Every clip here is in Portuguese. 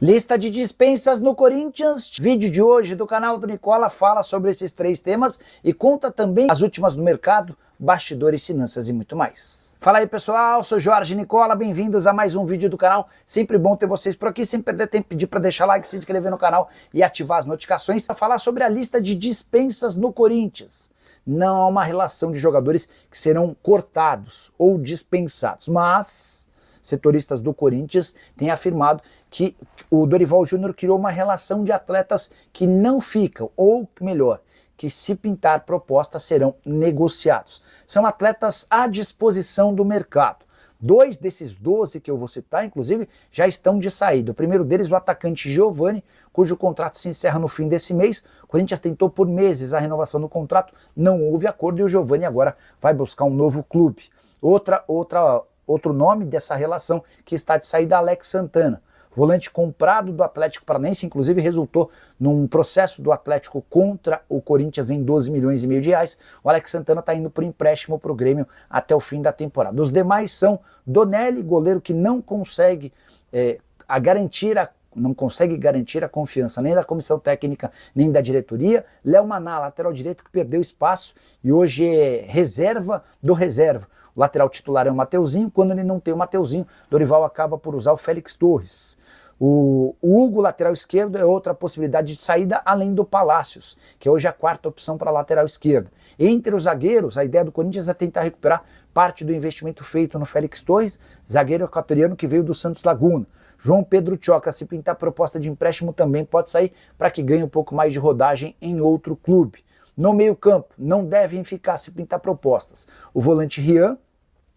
Lista de dispensas no Corinthians. Vídeo de hoje do canal do Nicola fala sobre esses três temas e conta também as últimas do mercado, bastidores, finanças e muito mais. Fala aí pessoal, sou Jorge Nicola, bem-vindos a mais um vídeo do canal. Sempre bom ter vocês por aqui, sem perder tempo, pedir para deixar like, se inscrever no canal e ativar as notificações para falar sobre a lista de dispensas no Corinthians. Não há uma relação de jogadores que serão cortados ou dispensados, mas setoristas do Corinthians têm afirmado que o Dorival Júnior criou uma relação de atletas que não ficam, ou melhor, que se pintar propostas serão negociados. São atletas à disposição do mercado. 2 desses 12 que eu vou citar, inclusive, já estão de saída. O primeiro deles, o atacante Giovani, cujo contrato se encerra no fim desse mês. O Corinthians tentou por meses a renovação do contrato, não houve acordo e o Giovani agora vai buscar um novo clube. Outro nome dessa relação que está de saída, Alex Santana. Volante comprado do Atlético Paranaense, inclusive resultou num processo do Atlético contra o Corinthians em 12 milhões e meio de reais. O Alex Santana está indo por empréstimo para o Grêmio até o fim da temporada. Os demais são Donelli, goleiro que não consegue garantir a confiança nem da comissão técnica, nem da diretoria. Léo Maná, lateral direito que perdeu espaço e hoje é reserva do reserva. O lateral titular é o Mateuzinho, quando ele não tem o Mateuzinho, Dorival acaba por usar o Félix Torres. O Hugo, lateral esquerdo, é outra possibilidade de saída, além do Palácios, que hoje é a quarta opção para a lateral esquerda. Entre os zagueiros, a ideia do Corinthians é tentar recuperar parte do investimento feito no Félix Torres, zagueiro equatoriano que veio do Santos Laguna. João Pedro Tchoca, se pintar proposta de empréstimo, também pode sair para que ganhe um pouco mais de rodagem em outro clube. No meio-campo, não devem ficar se pintar propostas. O volante Rian,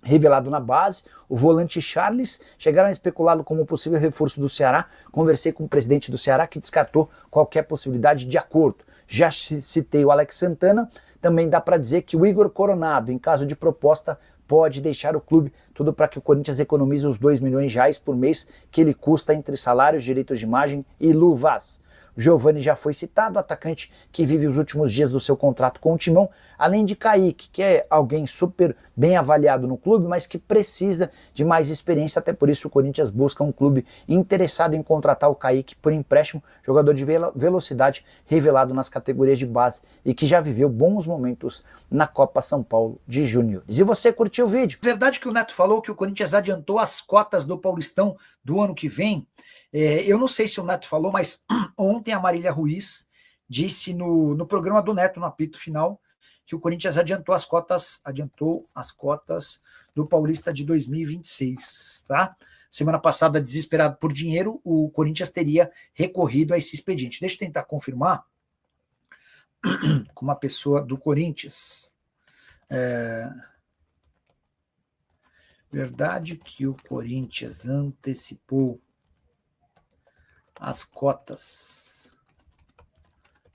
revelado na base, o volante Charles, chegaram a especulá-lo como possível reforço do Ceará. Conversei com o presidente do Ceará que descartou qualquer possibilidade de acordo. Já citei o Alex Santana, também dá para dizer que o Igor Coronado, em caso de proposta, pode deixar o clube, tudo para que o Corinthians economize os 2 milhões de reais por mês que ele custa entre salários, direitos de imagem e luvas. Giovani já foi citado, atacante que vive os últimos dias do seu contrato com o Timão, além de Kaique, que é alguém super bem avaliado no clube, mas que precisa de mais experiência, até por isso o Corinthians busca um clube interessado em contratar o Kaique por empréstimo, jogador de velocidade revelado nas categorias de base e que já viveu bons momentos na Copa São Paulo de Júniores. E você curtiu o vídeo? Verdade que o Neto falou que o Corinthians adiantou as cotas do Paulistão do ano que vem. Eu não sei se o Neto falou, mas ontem a Marília Ruiz disse no programa do Neto, no apito final, que o Corinthians adiantou as cotas do Paulista de 2026, tá? Semana passada, desesperado por dinheiro, o Corinthians teria recorrido a esse expediente. Deixa eu tentar confirmar com uma pessoa do Corinthians. Verdade que o Corinthians antecipou as cotas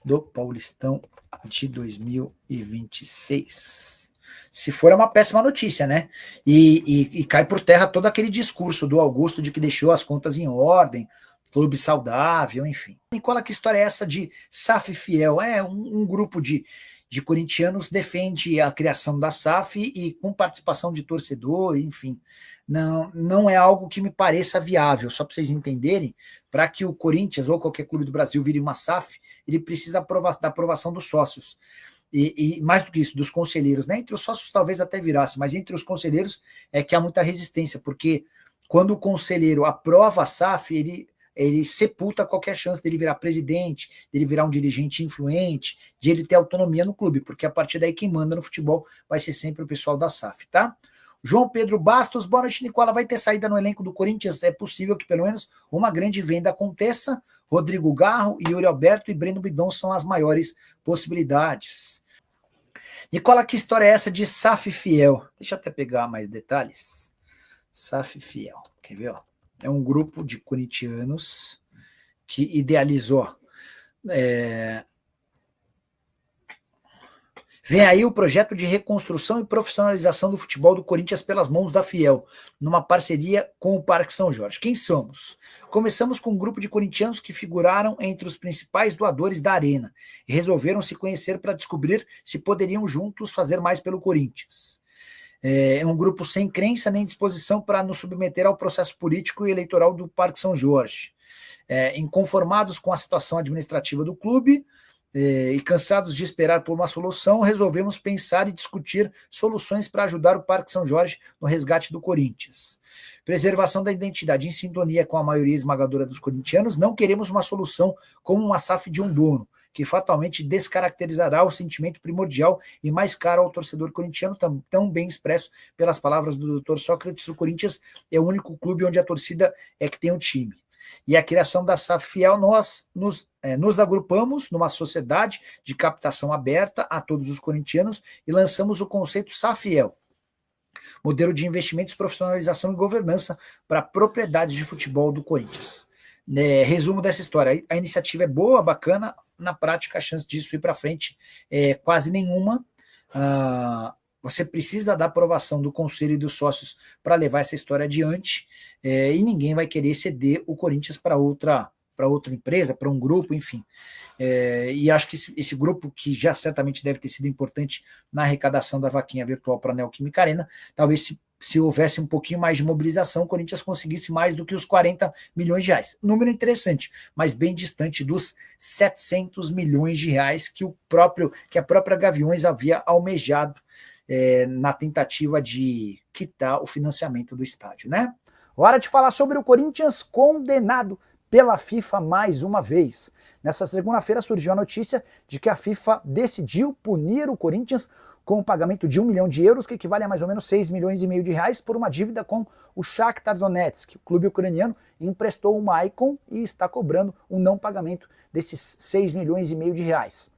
do Paulistão de 2026. Se for, é uma péssima notícia, né? E cai por terra todo aquele discurso do Augusto de que deixou as contas em ordem, clube saudável, enfim. Nicola, que história é essa de SAF fiel? Um grupo de corintianos defende a criação da SAF e com participação de torcedor, enfim. Não é algo que me pareça viável, só para vocês entenderem, para que o Corinthians ou qualquer clube do Brasil vire uma SAF, ele precisa da aprovação dos sócios. E mais do que isso, dos conselheiros, né? Entre os sócios talvez até virasse, mas entre os conselheiros é que há muita resistência, porque quando o conselheiro aprova a SAF, ele sepulta qualquer chance dele virar presidente, dele virar um dirigente influente, de ele ter autonomia no clube, porque a partir daí quem manda no futebol vai ser sempre o pessoal da SAF, tá? João Pedro Bastos, boa noite, Nicola. Vai ter saída no elenco do Corinthians? É possível que pelo menos uma grande venda aconteça. Rodrigo Garro, Yuri Alberto e Breno Bidon são as maiores possibilidades. Nicola, que história é essa de SAF fiel? Deixa eu até pegar mais detalhes. SAF fiel, quer ver? Ó? É um grupo de corintianos que idealizou. Vem aí o projeto de reconstrução e profissionalização do futebol do Corinthians pelas mãos da Fiel, numa parceria com o Parque São Jorge. Quem somos? Começamos com um grupo de corintianos que figuraram entre os principais doadores da arena e resolveram se conhecer para descobrir se poderiam juntos fazer mais pelo Corinthians. É um grupo sem crença nem disposição para nos submeter ao processo político e eleitoral do Parque São Jorge. Inconformados com a situação administrativa do clube e cansados de esperar por uma solução, resolvemos pensar e discutir soluções para ajudar o Parque São Jorge no resgate do Corinthians. Preservação da identidade em sintonia com a maioria esmagadora dos corintianos, não queremos uma solução como uma SAF de um dono, que fatalmente descaracterizará o sentimento primordial e mais caro ao torcedor corintiano, tão bem expresso pelas palavras do Dr. Sócrates. O Corinthians é o único clube onde a torcida é que tem um time. E a criação da SAF Fiel, nós nos agrupamos numa sociedade de captação aberta a todos os corintianos e lançamos o conceito SAF Fiel, modelo de investimentos, profissionalização e governança para propriedades de futebol do Corinthians. Resumo dessa história, a iniciativa é boa, bacana, na prática a chance disso ir para frente é quase nenhuma. Você precisa da aprovação do conselho e dos sócios para levar essa história adiante, e ninguém vai querer ceder o Corinthians para outra empresa, para um grupo, enfim. E acho que esse grupo, que já certamente deve ter sido importante na arrecadação da vaquinha virtual para a Neoquímica Arena, talvez se houvesse um pouquinho mais de mobilização, o Corinthians conseguisse mais do que os 40 milhões de reais. Número interessante, mas bem distante dos 700 milhões de reais que a própria Gaviões havia almejado na tentativa de quitar o financiamento do estádio, né? Hora de falar sobre o Corinthians condenado pela FIFA mais uma vez. Nessa segunda-feira surgiu a notícia de que a FIFA decidiu punir o Corinthians com o pagamento de 1 milhão de euros, que equivale a mais ou menos 6 milhões e meio de reais, por uma dívida com o Shakhtar Donetsk. O clube ucraniano emprestou o Maicon e está cobrando um não pagamento desses 6 milhões e meio de reais.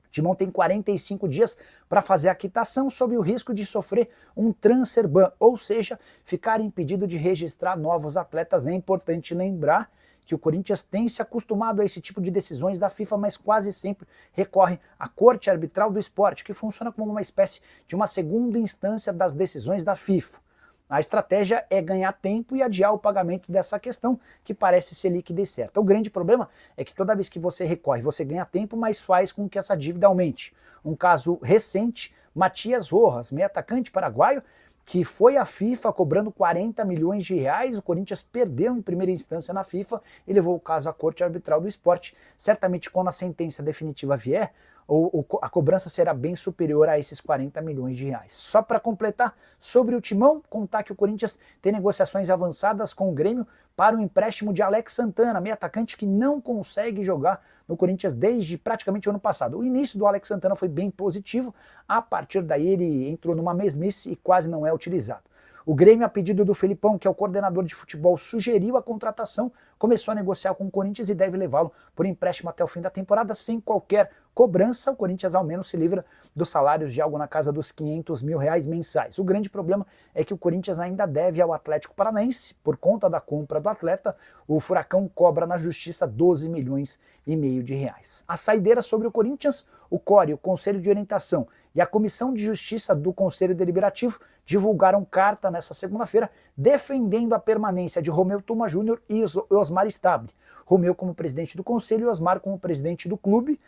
O Timão tem 45 dias para fazer a quitação, sob o risco de sofrer um transfer ban, ou seja, ficar impedido de registrar novos atletas. É importante lembrar que o Corinthians tem se acostumado a esse tipo de decisões da FIFA, mas quase sempre recorre à Corte Arbitral do Esporte, que funciona como uma espécie de uma segunda instância das decisões da FIFA. A estratégia é ganhar tempo e adiar o pagamento dessa questão, que parece ser líquida e certa. O grande problema é que toda vez que você recorre, você ganha tempo, mas faz com que essa dívida aumente. Um caso recente, Matias Rojas, meio atacante paraguaio, que foi à FIFA cobrando 40 milhões de reais, o Corinthians perdeu em primeira instância na FIFA e levou o caso à Corte Arbitral do Esporte. Certamente, quando a sentença definitiva vier, a cobrança será bem superior a esses 40 milhões de reais. Só para completar, sobre o Timão, contar que o Corinthians tem negociações avançadas com o Grêmio para o empréstimo de Alex Santana, meio atacante que não consegue jogar no Corinthians desde praticamente o ano passado. O início do Alex Santana foi bem positivo, a partir daí ele entrou numa mesmice e quase não é utilizado. O Grêmio, a pedido do Felipão, que é o coordenador de futebol, sugeriu a contratação, começou a negociar com o Corinthians e deve levá-lo por empréstimo até o fim da temporada, sem qualquer cobrança. O Corinthians ao menos se livra dos salários de algo na casa dos 500 mil reais mensais. O grande problema é que o Corinthians ainda deve ao Atlético Paranaense, por conta da compra do atleta. O Furacão cobra na justiça 12 milhões e meio de reais. A saideira sobre o Corinthians, o CORE, o Conselho de Orientação, e a Comissão de Justiça do Conselho Deliberativo divulgaram carta nessa segunda-feira defendendo a permanência de Romeu Tuma Júnior e Osmar Stable. Romeu como presidente do Conselho e Osmar como presidente do clube.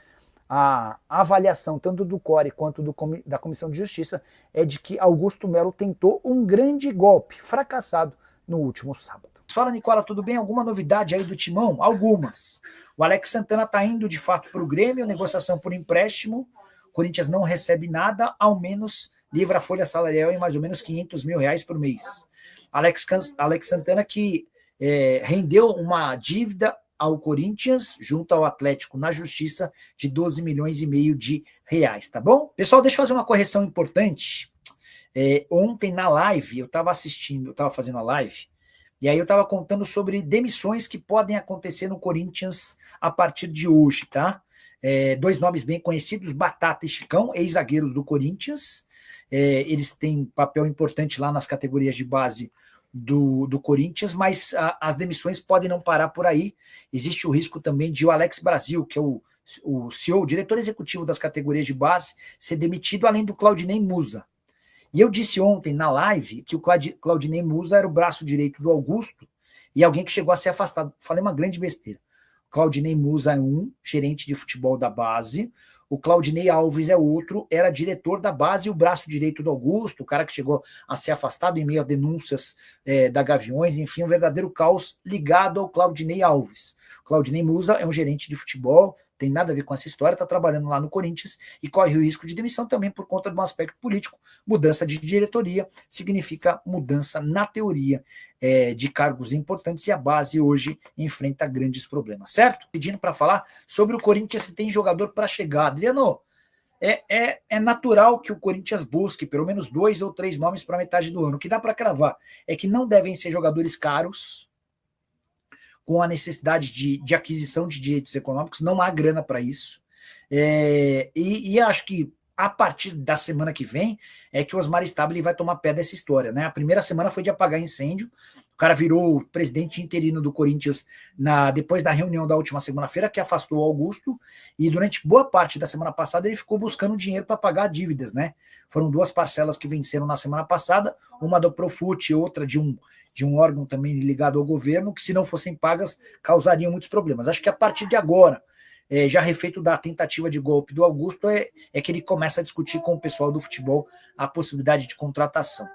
A avaliação tanto do CORE quanto da Comissão de Justiça é de que Augusto Melo tentou um grande golpe, fracassado no último sábado. Fala, Nicola, tudo bem? Alguma novidade aí do Timão? Algumas. O Alex Santana está indo de fato para o Grêmio, negociação por empréstimo. O Corinthians não recebe nada, ao menos livra a folha salarial em mais ou menos 500 mil reais por mês. Alex Santana que rendeu uma dívida ao Corinthians, junto ao Atlético, na justiça, de 12 milhões e meio de reais, tá bom? Pessoal, deixa eu fazer uma correção importante. Ontem na live, eu estava fazendo a live, e aí eu estava contando sobre demissões que podem acontecer no Corinthians a partir de hoje, tá? Dois nomes bem conhecidos, Batata e Chicão, ex-zagueiros do Corinthians. Eles têm papel importante lá nas categorias de base do Corinthians, mas as demissões podem não parar por aí. Existe o risco também de o Alex Brasil, que é o CEO, o diretor executivo das categorias de base, ser demitido, além do Claudinei Musa. E eu disse ontem na live que o Claudinei Musa era o braço direito do Augusto e alguém que chegou a ser afastado. Falei uma grande besteira. Claudinei Musa é um, gerente de futebol da base. O Claudinei Alves é outro, era diretor da base e o braço direito do Augusto, o cara que chegou a ser afastado em meio a denúncias da Gaviões, enfim, um verdadeiro caos ligado ao Claudinei Alves. O Claudinei Musa é um gerente de futebol, tem nada a ver com essa história, está trabalhando lá no Corinthians e corre o risco de demissão também por conta de um aspecto político. Mudança de diretoria significa mudança na teoria de cargos importantes e a base hoje enfrenta grandes problemas, certo? Pedindo para falar sobre o Corinthians se tem jogador para chegar. Adriano, é natural que o Corinthians busque pelo menos 2 ou 3 nomes para metade do ano. O que dá para cravar é que não devem ser jogadores caros, com a necessidade de aquisição de direitos econômicos, não há grana para isso. E acho que a partir da semana que vem é que o Osmar Stabile vai tomar pé dessa história, né? A primeira semana foi de apagar incêndio, o cara virou presidente interino do Corinthians depois da reunião da última segunda-feira, que afastou o Augusto, e durante boa parte da semana passada ele ficou buscando dinheiro para pagar dívidas, né? Foram 2 parcelas que venceram na semana passada, uma do Profut e outra de um órgão também ligado ao governo, que se não fossem pagas, causariam muitos problemas. Acho que a partir de agora, já refeito da tentativa de golpe do Augusto, é que ele começa a discutir com o pessoal do futebol a possibilidade de contratação.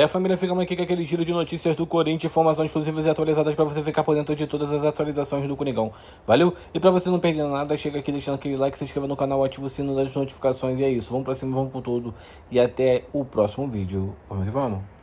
Família, ficamos aqui com aquele giro de notícias do Corinthians, informações exclusivas e atualizadas para você ficar por dentro de todas as atualizações do Coringão. Valeu? E para você não perder nada, chega aqui deixando aquele like, se inscreva no canal, ativa o sino das notificações e é isso. Vamos para cima, vamos com tudo e até o próximo vídeo. Vamos que vamos!